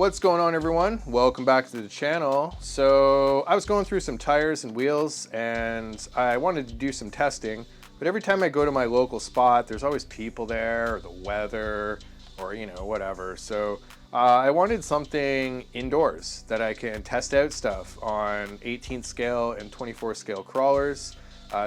What's going on, everyone? Welcome back to the channel. So I was going through some tires and wheels and I wanted to do some testing, but every time I go to my local spot, there's always people there, or the weather, or whatever. So I wanted something indoors that I can test out stuff on 18th scale and 24 scale crawlers,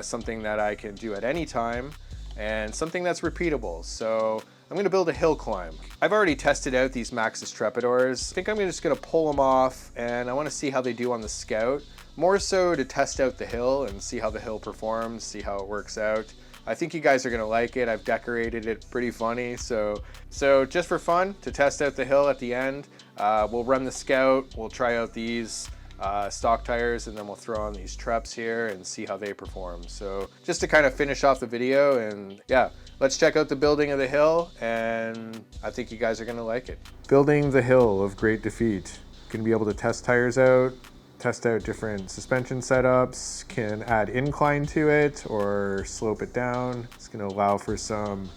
something that I can do at any time, and something that's repeatable. So I'm gonna build a hill climb. I've already tested out these Maxxis Trapidors. I think I'm just gonna pull them off, and I wanna see how they do on the Scout. More so to test out the hill and see how the hill performs, see how it works out. I think you guys are gonna like it. I've decorated it pretty funny. So just for fun, to test out the hill at the end, we'll run the Scout, we'll try out these stock tires, and then we'll throw on these Treps here and see how they perform. So just to kind of finish off the video, and yeah, let's check out the building of the hill, and I think you guys are gonna like it. Building the hill of Great Defeat. Gonna be able to test tires out, test out different suspension setups, can add incline to it or slope it down. It's gonna allow for some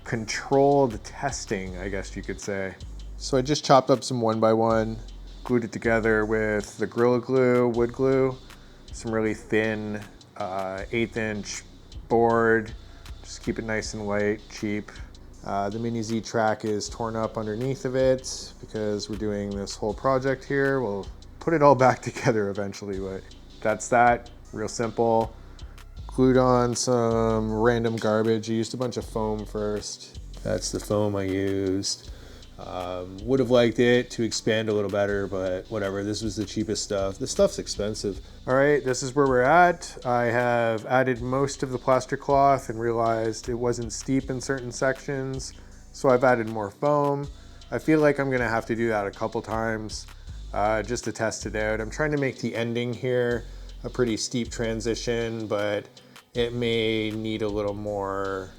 controlled testing, I guess you could say. So I just chopped up some 1x1, glued it together with the Gorilla Glue, wood glue, some really thin 1/8 inch board. Just keep it nice and light, cheap. The Mini Z track is torn up underneath of it because we're doing this whole project here. We'll put it all back together eventually, but that's that, real simple. Glued on some random garbage. I used a bunch of foam first. That's the foam I used. Would have liked it to expand a little better, but whatever, this was the cheapest stuff. This stuff's expensive. All right, this is where we're at. I have added most of the plaster cloth and realized it wasn't steep in certain sections, so I've added more foam. I feel like I'm gonna have to do that a couple times just to test it out. I'm trying to make the ending here a pretty steep transition, but it may need a little more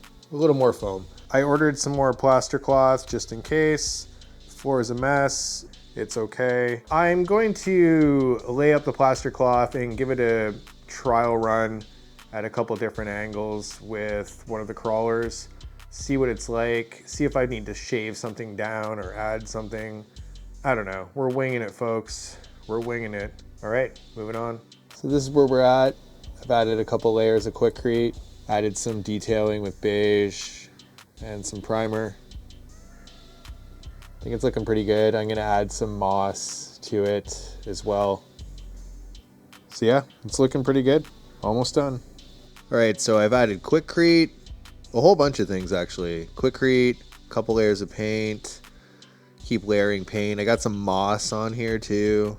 foam. I ordered some more plaster cloth just in case. The floor is a mess. It's okay. I'm going to lay up the plaster cloth and give it a trial run at a couple different angles with one of the crawlers. See what it's like. See if I need to shave something down or add something. I don't know. We're winging it, folks. We're winging it. All right, moving on. So this is where we're at. I've added a couple layers of Quikrete, added some detailing with beige and some primer. I think it's looking pretty good. I'm gonna add some moss to it as well. So yeah, it's looking pretty good. Almost done. All right, so I've added Quikrete, a whole bunch of things actually. Quikrete, a couple layers of paint, keep layering paint. I got some moss on here too.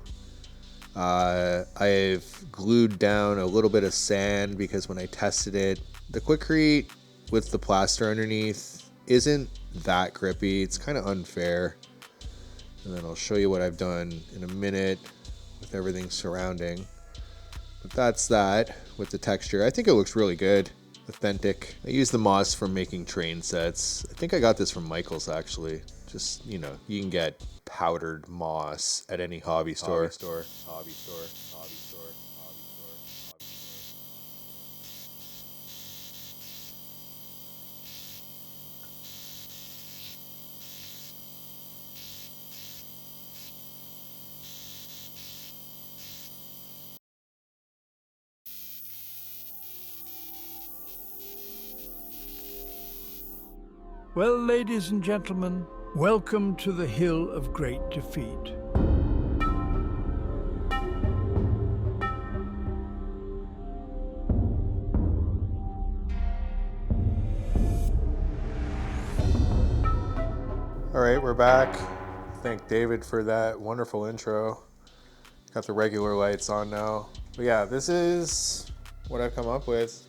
I've glued down a little bit of sand because when I tested it, the Quikrete with the plaster underneath isn't that grippy. It's kind of unfair. And then I'll show you what I've done in a minute with everything surrounding. But that's that with the texture. I think it looks really good. Authentic. I use the moss from making train sets. I think I got this from Michael's actually. Just, you can get powdered moss at any hobby store. Well, ladies and gentlemen, welcome to the Hill of Great Defeat. All right, we're back. Thank David for that wonderful intro. Got the regular lights on now. But yeah, this is what I've come up with.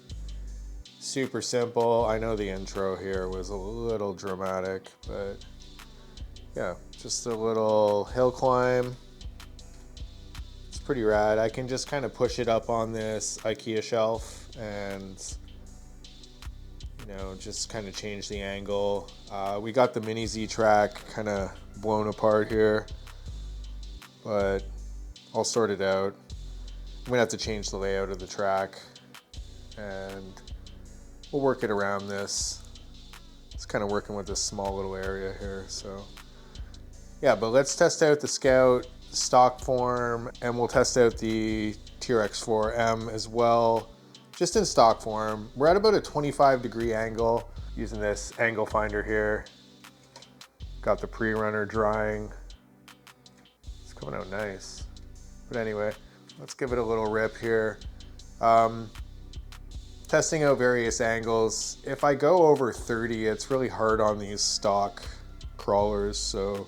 Super simple. I know the intro here was a little dramatic, but yeah, just a little hill climb. It's pretty rad. I can just kind of push it up on this IKEA shelf and just kind of change the angle. We got the Mini Z track kind of blown apart here, but I'll sort it out. I'm gonna have to change the layout of the track and we'll work it around this. It's kind of working with this small little area here, so Yeah, but let's test out the Scout stock form, and we'll test out the TRX4M as well, just in stock form. We're at about a 25-degree angle using this angle finder here. Got the pre-runner drying. It's coming out nice. But anyway, let's give it a little rip here. Testing out various angles. If I go over 30, it's really hard on these stock crawlers, so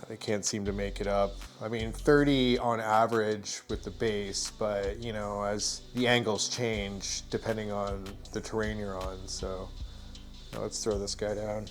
they can't seem to make it up. I mean, 30 on average with the base, but you know, as the angles change depending on the terrain you're on. So let's throw this guy down.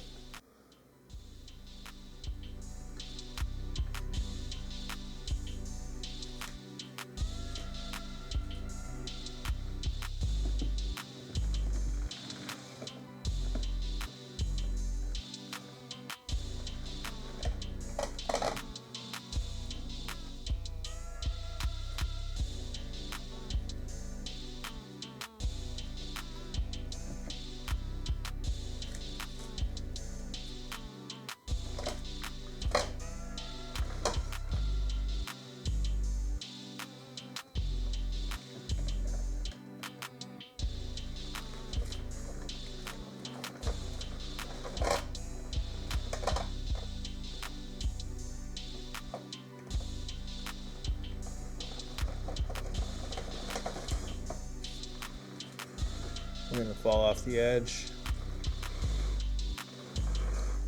I'm gonna fall off the edge.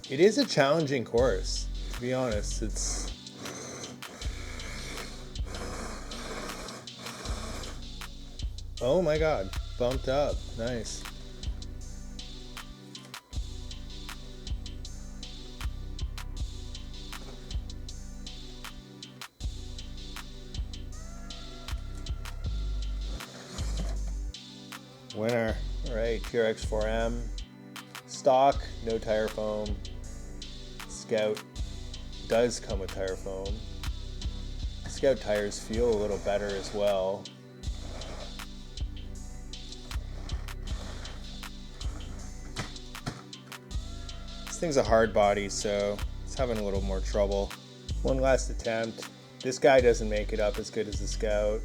It is a challenging course, to be honest. It's oh my god, bumped up, nice. Winner. All right, TRX4M. Stock, no tire foam. Scout does come with tire foam. Scout tires feel a little better as well. This thing's a hard body, so it's having a little more trouble. One last attempt. This guy doesn't make it up as good as the Scout.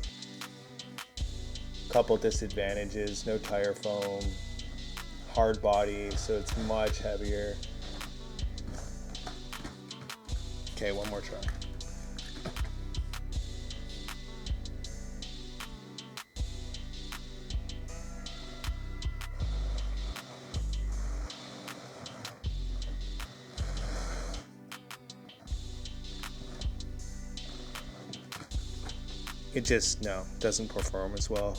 Couple disadvantages, no tire foam, hard body, so it's much heavier. Okay, one more try. It just, no, doesn't perform as well.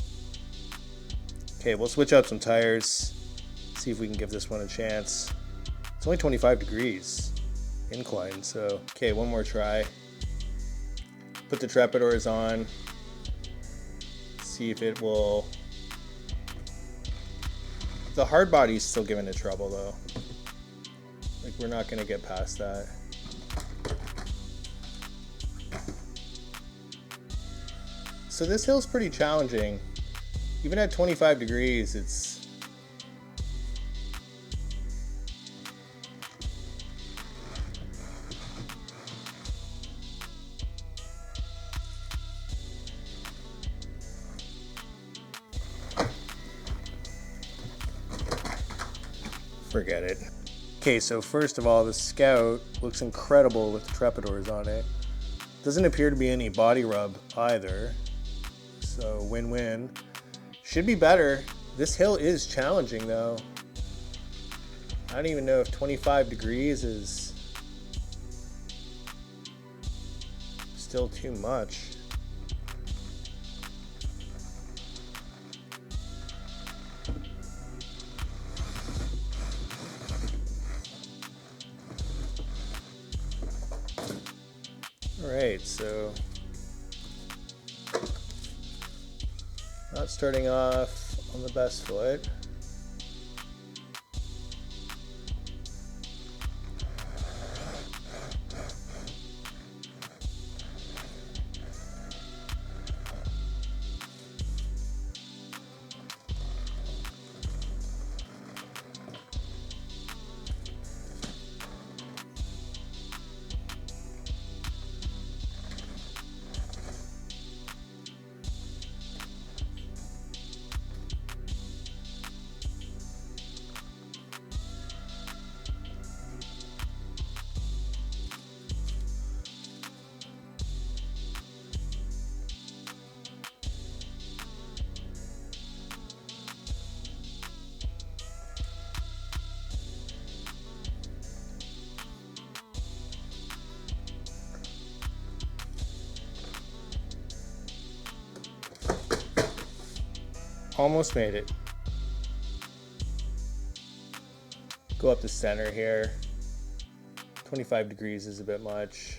Okay, we'll switch out some tires, see if we can give this one a chance. It's only 25 degrees incline, so okay, one more try. Put the Trepadors on, see if it will. The hard body's still giving it trouble though. Like, we're not gonna get past that. So this hill's pretty challenging. Even at 25 degrees, it's forget it. Okay, so first of all, the Scout looks incredible with the Trepadors on it. Doesn't appear to be any body rub either. So win-win. Should be better. This hill is challenging though. I don't even know if 25 degrees is still too much. All right, so not starting off on the best foot. almost made it. Go up the center here. 25 degrees is a bit much.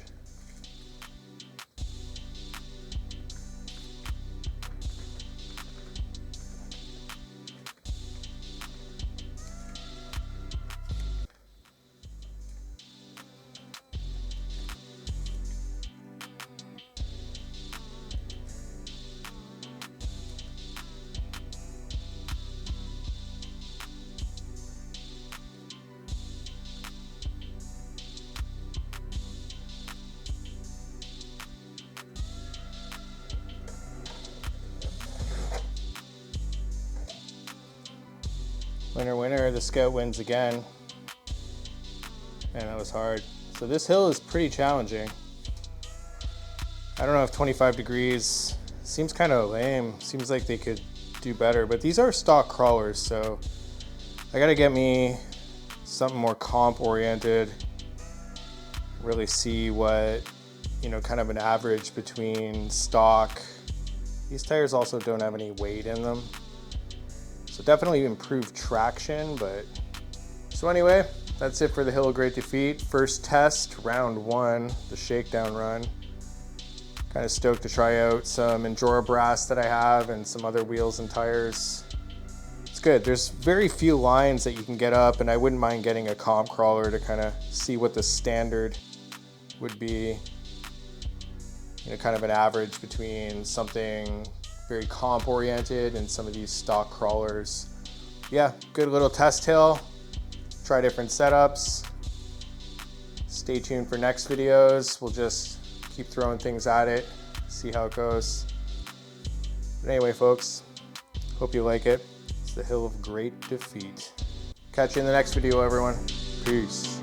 Winner, winner, the Scout wins again. Man, that was hard. So this hill is pretty challenging. I don't know if 25 degrees seems kind of lame. Seems like they could do better, but these are stock crawlers, so I gotta get me something more comp oriented. Really see what, you know, kind of an average between stock. These tires also don't have any weight in them. So definitely improve traction, but so anyway, that's it for the Hill of Great Defeat. First test, round 1, the shakedown run. Kind of stoked to try out some Endura brass that I have and some other wheels and tires. It's good. There's very few lines that you can get up, and I wouldn't mind getting a comp crawler to kind of see what the standard would be. You know, kind of an average between something very comp oriented and some of these stock crawlers. Yeah, good little test hill. Try different setups. Stay tuned for next videos. We'll just keep throwing things at it, see how it goes. But anyway, folks, hope you like it. It's the Hill of Great Defeat. Catch you in the next video, everyone. Peace.